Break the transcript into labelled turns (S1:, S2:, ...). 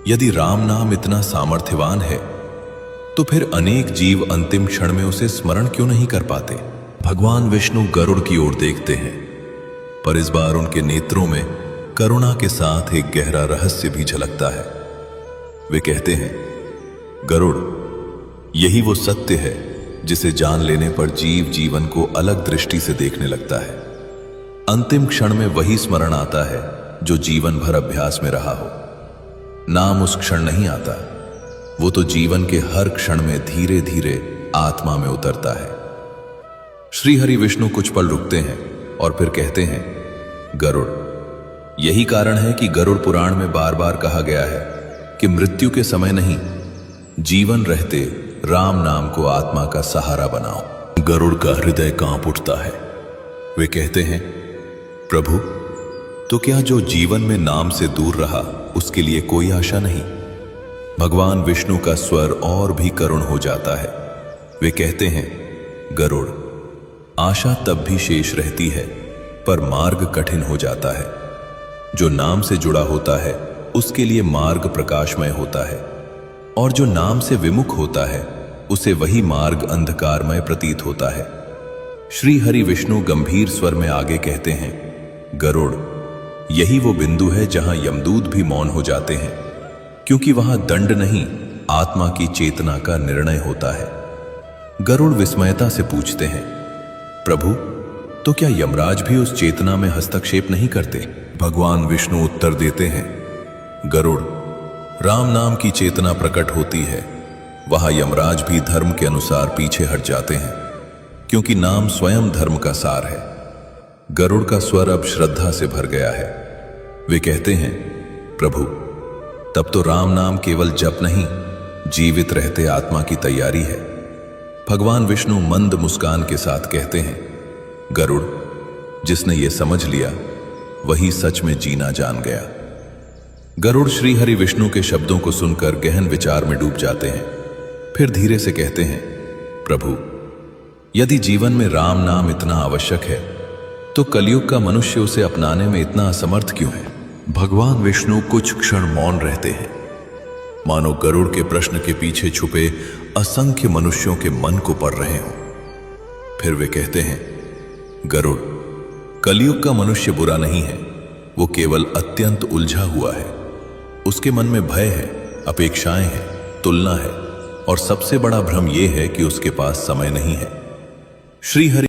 S1: यदि राम नाम इतना सामर्थ्यवान है तो फिर अनेक जीव अंतिम क्षण में उसे स्मरण क्यों नहीं कर पाते। भगवान विष्णु गरुड़ की ओर देखते हैं, पर इस बार उनके नेत्रों में करुणा के साथ एक गहरा रहस्य भी झलकता है। वे कहते हैं, गरुड़, यही वो सत्य है जिसे जान लेने पर जीव जीवन को अलग दृष्टि से देखने लगता है। अंतिम क्षण में वही स्मरण आता है जो जीवन भर अभ्यास में रहा हो। नाम उस क्षण नहीं आता, वो तो जीवन के हर क्षण में धीरे धीरे आत्मा में उतरता है। श्री हरि विष्णु कुछ पल रुकते हैं और फिर कहते हैं, गरुड़, यही कारण है कि गरुड़ पुराण में बार बार कहा गया है कि मृत्यु के समय नहीं, जीवन रहते राम नाम को आत्मा का सहारा बनाओ। गरुड़ का हृदय कांप उठता है। वे कहते हैं, प्रभु, तो क्या जो जीवन में नाम से दूर रहा उसके लिए कोई आशा नहीं? भगवान विष्णु का स्वर और भी करुण हो जाता है। वे कहते हैं, गरुड़, आशा तब भी शेष रहती है पर मार्ग कठिन हो जाता है। जो नाम से जुड़ा होता है उसके लिए मार्ग प्रकाशमय होता है, और जो नाम से विमुख होता है उसे वही मार्ग अंधकारमय प्रतीत होता है। श्री हरि विष्णु गंभीर स्वर में आगे कहते हैं, गरुड़, यही वो बिंदु है जहां यमदूत भी मौन हो जाते हैं, क्योंकि वहां दंड नहीं, आत्मा की चेतना का निर्णय होता है। गरुड़ विस्मयता से पूछते हैं, प्रभु, तो क्या यमराज भी उस चेतना में हस्तक्षेप नहीं करते? भगवान विष्णु उत्तर देते हैं, गरुड़, राम नाम की चेतना प्रकट होती है, वहां यमराज भी धर्म के अनुसार पीछे हट जाते हैं, क्योंकि नाम स्वयं धर्म का सार है। गरुड़ का स्वर अब श्रद्धा से भर गया है। वे कहते हैं, प्रभु, तब तो राम नाम केवल जप नहीं, जीवित रहते आत्मा की तैयारी है। भगवान विष्णु मंद मुस्कान के साथ कहते हैं, गरुड़, जिसने ये समझ लिया वही सच में जीना जान गया। गरुड़ श्री हरि विष्णु के शब्दों को सुनकर गहन विचार में डूब जाते हैं। फिर धीरे से कहते हैं, प्रभु, यदि जीवन में राम नाम इतना आवश्यक है तो कलयुग का मनुष्य उसे अपनाने में इतना असमर्थ क्यों है? भगवान विष्णु कुछ क्षण मौन रहते हैं, मानो गरुड़ के प्रश्न के पीछे छुपे असंख्य मनुष्यों के मन को पढ़ रहे हों। फिर वे कहते हैं, गरुड़, कलयुग का मनुष्य बुरा नहीं है, वो केवल अत्यंत उलझा हुआ है। उसके मन में भय है, अपेक्षाएं हैं, तुलना है, और सबसे बड़ा भ्रम यह है कि उसके पास समय नहीं है। श्री हरि